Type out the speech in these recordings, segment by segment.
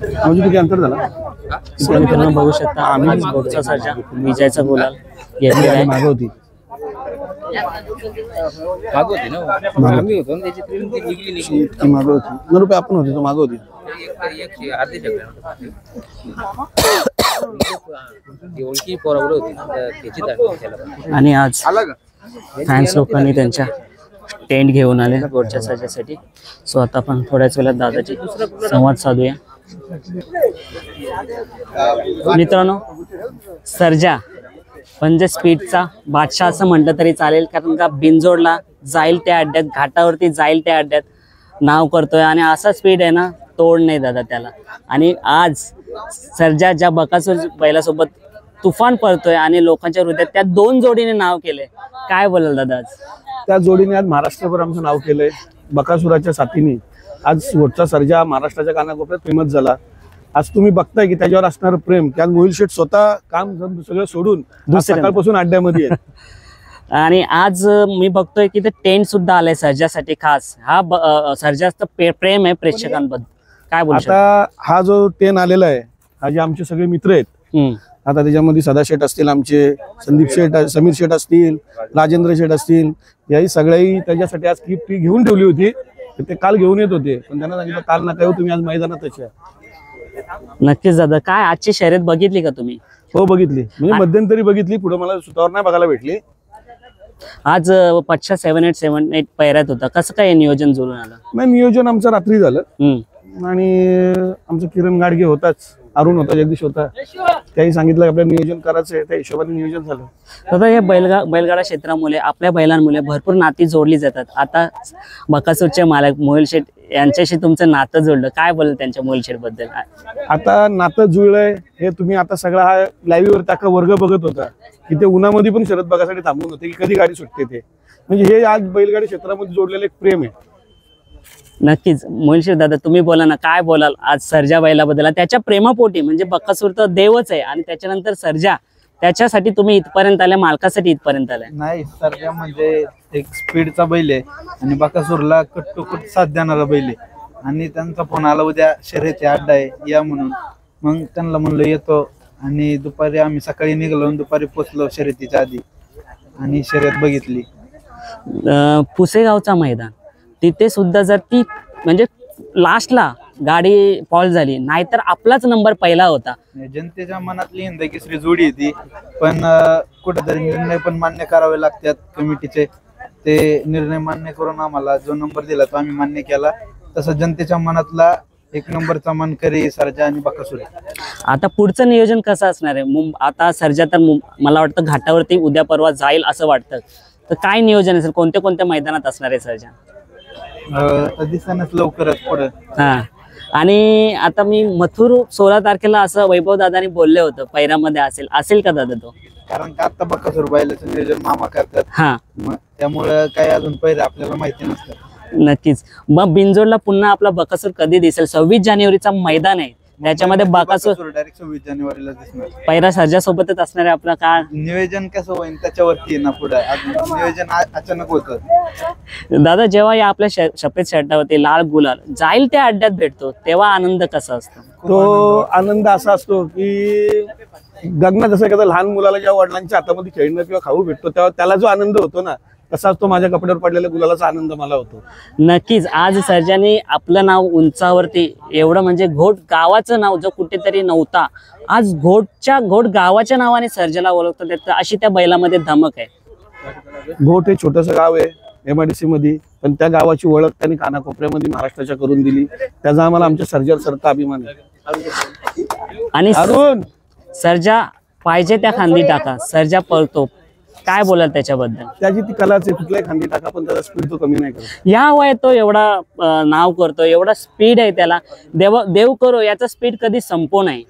म्हणजे किती अंतर झाला मित्रांनो बघू शकता आज घोटचा सर्जा विजयचा गुलाल घेतलेला आहे. मागे होती ती मागे होती 9 रुपये आपण होती तो मागे होती. आणि आज फॅन्स लोकांनी त्यांच्या टेंट घेऊन आले घोटच्या सर्जासाठी. सो आता आपण थोड्याच वेळात दादाची संवाद साधूया. मित्रांनो सर्जा म्हणजे स्पीडचा बादशाह असं म्हटलं तरी चालेल, कारण का बिनजोडला जाईल त्या अड्ड्यात, घाटावरती जाईल त्या अड्ड्यात नाव करतोय आणि असा स्पीड आहे ना, तोड नाही दादा त्याला. आणि आज सर्जा ज्या बकासूर बैलासोबत तुफान पळतोय आणि लोकांच्या हृदयात त्या 2 जोडीने नाव केले, काय बोलाल दादा आज? त्या जोडीने आज महाराष्ट्रभर आमचं नाव केलंय. बकासुराच्या साथीने आज घोटचा सर्जा महाराष्ट्राच्या कानाकोपऱ्यात फेमस झाला. आज तुम्ही बघताय की त्याच्यावर असणारं प्रेम, त्यात मोहिल शेठ स्वतः काम सगळं सोडून सकाळपासून अड्ड्यामध्ये आहेत. आणि आज मी बघतोय की ते टेंट सुद्धा आलंय सर्जासाठी खास. हा सर्जाचं प्रेम आहे प्रेक्षकांबद्दल, काय बोलू? आता हा जो टेन आलेला आहे, हा जे आमचे सगळे मित्र आहेत, आता त्याच्यामध्ये सदा शेठ असतील, आमचे संदीप शेठ, समीर शेठ असतील, राजेंद्र शेठ असतील, याही सगळ्याही त्याच्यासाठी आज गिफ्ट घेऊन ठेवली होती. ते काल घेऊन येत होते, पण त्यांना सांगितलं काल नका येऊ तुम्ही, आज मैदानातच या. नक्कीच दादा. काय आजची शर्यत बघितली का तुम्ही? हो बघितली, म्हणजे मध्यंतरी बघितली, पुढे मला स्वतःवर नाही बघायला भेटली. आज पच्छा 7-8 पैऱ्यात होता, कसं काय नियोजन जुळून आलं? नाही नियोजन आमचं रात्री झालं आणि आमचं किरण गाडगे होताच, अरुण होता, जगदीश होता, त्याही सांगितलं आपल्याला नियोजन करायचं आहे, त्या हिशोबाने नियोजन झालं. दादा हे बैलगाडा क्षेत्रामुळे आपल्या बैलांमुळे भरपूर नाती जोडली जातात. आता बकासूरचे मालक मोहिल शेठ यांच्याशी तुमचं नातं जोडलं, काय बोल त्यांच्या मोहिल शेठ बद्दल? आता नातं जुळलंय हे तुम्ही आता सगळा हा लाईव्ह वर त्या वर्ग बघत होता की ते उन्हामध्ये पण शरद बघासाठी थांबून होते की कधी गाडी सुटते ते, म्हणजे हे आज बैलगाडी क्षेत्रामध्ये जोडलेलं एक प्रेम आहे. नक्कीच मोहिल शेठ दादा तुम्ही बोला ना, काय बोलाल आज सर्जा बैलाबद्दल? त्याच्या प्रेमापोटी, म्हणजे बकासूर तर देवच आहे आणि त्याच्यानंतर सर्जा, त्याच्यासाठी तुम्ही इथपर्यंत आल्या, मालकासाठी इथपर्यंत आल्या. नाही, सर्जा म्हणजे एक स्पीडचा बैल आहे आणि बकासूरला कट टू कट साथ देणारा बैल आहे. आणि त्यांचा फोन आला उद्या शर्यती अड्डा आहे या म्हणून, मग त्यांना म्हणलं येतो. आणि दुपारी आम्ही सकाळी निघालो, दुपारी पोचलो शर्यतीच्या आधी आणि शर्यत बघितली. पुसेगावचा मैदान, तिथे सुद्धा जर ती म्हणजे लास्टला गाडी फॉल झाली, नाहीतर आपलाच नंबर पहिला होता. जनतेच्या मनातली हिंद केसरी जोडी आहे ती, पण कुठेतरी निर्णय पण मान्य करावे लागतात कमिटीचे. ते निर्णय मान्य करून आम्हाला जो नंबर दिला तो आम्ही मान्य केला. तसं जनतेच्या मनातला 1 नंबरचा मानकरी सर्जा आणि बकासूर. आता पुढचं नियोजन कसं असणार आहे? आता सर्जा तर मला वाटतं घाटावरती उद्या परवा जाईल असं वाटतं, तर काय नियोजन असेल? कोणत्या कोणत्या मैदानात असणार आहे सर्जा? दिसतानाच लवकरच पुढे. हा, आणि आता मी मथुर 16 तारखेला असं वैभव दादानी बोलले होतं पैरामध्ये असेल का दादा तो? कारण का आता बकासूर बैलाचं नियोजन मामा करतात, हा, त्यामुळे काही अजून पैर आपल्याला माहिती नसतं. नक्कीच. मग बिनजोडला पुन्हा आपला बकासूर कधी दिसेल? 26 जानेवारीचा मैदान आहे, त्याच्यामध्ये बकासूर डायरेक्ट 26 जानेवारीला दिसणार. पैरा सर्जा सोबतच असणार आहे आपला. का नियोजन कसं होईल त्याच्यावरती आहे ना, पुढे नियोजन अचानक होतं. दादा जेव्हा या आपल्या सफेद शर्टावरती लाल गुलाल जाईल त्या अड्ड्यात भेटतो, तेव्हा आनंद कसा असतो? तो आनंद असा असतो की गगनात जसं एखाद्या लहान मुलाला जेव्हा वडिलांच्या हातामध्ये खेळणं किंवा खाऊ भेटतो तेव्हा त्याला जो आनंद होतो ना, तसाच तो माझ्या कपड्यावर पडलेल्या गुलालाचा आनंद मला होतो. नक्कीच. आज सर्जाने आपलं नाव उंचावरती एवढं, म्हणजे घोट गावाचं नाव जो कुठेतरी नव्हता, आज घोट गावाच्या नावाने सर्जाला ओळखतात, अशी त्या बैलामध्ये धमक आहे. घोट हे छोटंसं गाव आहे MIDC मध्ये, पण त्या गावाची ओळख त्यांनी कानाकोपऱ्यामध्ये महाराष्ट्राच्या करून दिली. त्याचा आम्हाला आमच्या सर्जा सरचा अभिमान आहे. आणि अरुण सर्जा पाहिजे त्या खांदी टाका, सर्जा पळतो, काय बोलाल त्याच्याबद्दल? त्याची ती कलाच आहे, कुठल्याही खांदी टाका पण त्याचा स्पीड तो कमी नाही करत. या वयात तो एवढा नाव करतो, एवढा स्पीड आहे त्याला. देव करो याचा स्पीड कधी संपो नाही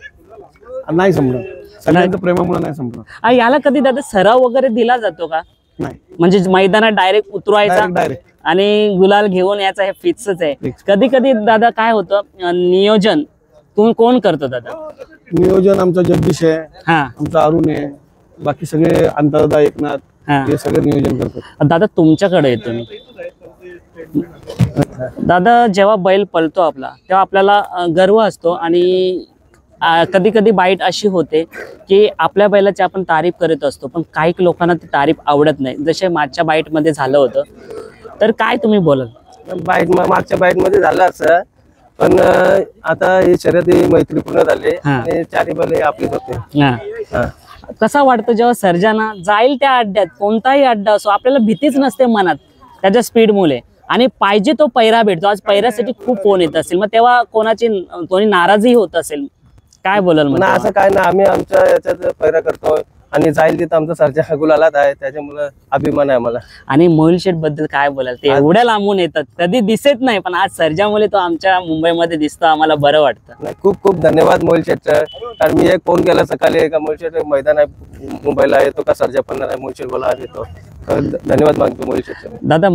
संपलं, सगळ्यांच्या प्रेमामुळे नाही संपलं. याला कधी दादा सराव वगैरे दिला जातो का? नाही, म्हणजे मैदानात डायरेक्ट उतरवायचा डायरेक्ट आणि गुलाल घेऊन याचा हे फिक्सच आहे? कधी कधी दादा काय होतं, नियोजन तुम्ही कोण करतो दादा? नियोजन आमचा जगदीश आहे, हा, आमचा अरुण आहे, बाकी सगळे अंतरदा एकनाथ, हे सगळे नियोजन करतात. दादा तुमच्याकडे येतो मी. दादा जेव्हा बैल पळतो आपला तेव्हा आपल्याला गर्व असतो आणि कधी कधी बाईट अशी होते की आपल्या बैलाची आपण तारीफ करत असतो पण काही लोकांना ती तारीफ आवडत नाही, जसे मागच्या बाईटमध्ये झालं होतं. तर काय तुम्ही बोलाल? मागच्या बाईट मध्ये झालं असं, पण आता ही शर्यती मैत्रीपूर्ण झाली आणि चारी बैल आपलेच होते. हा. कसा वाटतं जेव्हा सर्जाना जाईल त्या अड्ड्यात, कोणताही अड्डा असो, आपल्याला भीतीच नसते मनात त्याच्या स्पीड मुळे, आणि पाहिजे तो पैरा भेटतो. आज पैऱ्यासाठी खूप फोन येत असेल, मग तेव्हा कोणी नाराजही होत असेल, काय बोलाल? ना असं काय ना, आम्ही आमच्या याच्यात पैरा करतोय आणि जाईल तिथं आमचा सर्जा गुलालात आहे, त्याच्यामुळे अभिमान आहे मला. आणि मोहिल शेठ बद्दल काय बोलाल? ते एवढ्या लांबून येतात, कधी दिसत नाही, पण आज सर्जामुळे तो आमच्या मुंबईमध्ये दिसतो, आम्हाला बरं वाटतं. खूप खूप धन्यवाद मोहिल शेठ. कारण मी एक फोन केला सकाळी का मोहिल शेठ मैदान आहे मुंबईला, येतो का सर्जा पण मोहिल शेठ बोला येतो. धन्यवाद मागतो मोहिल शेठ. दादा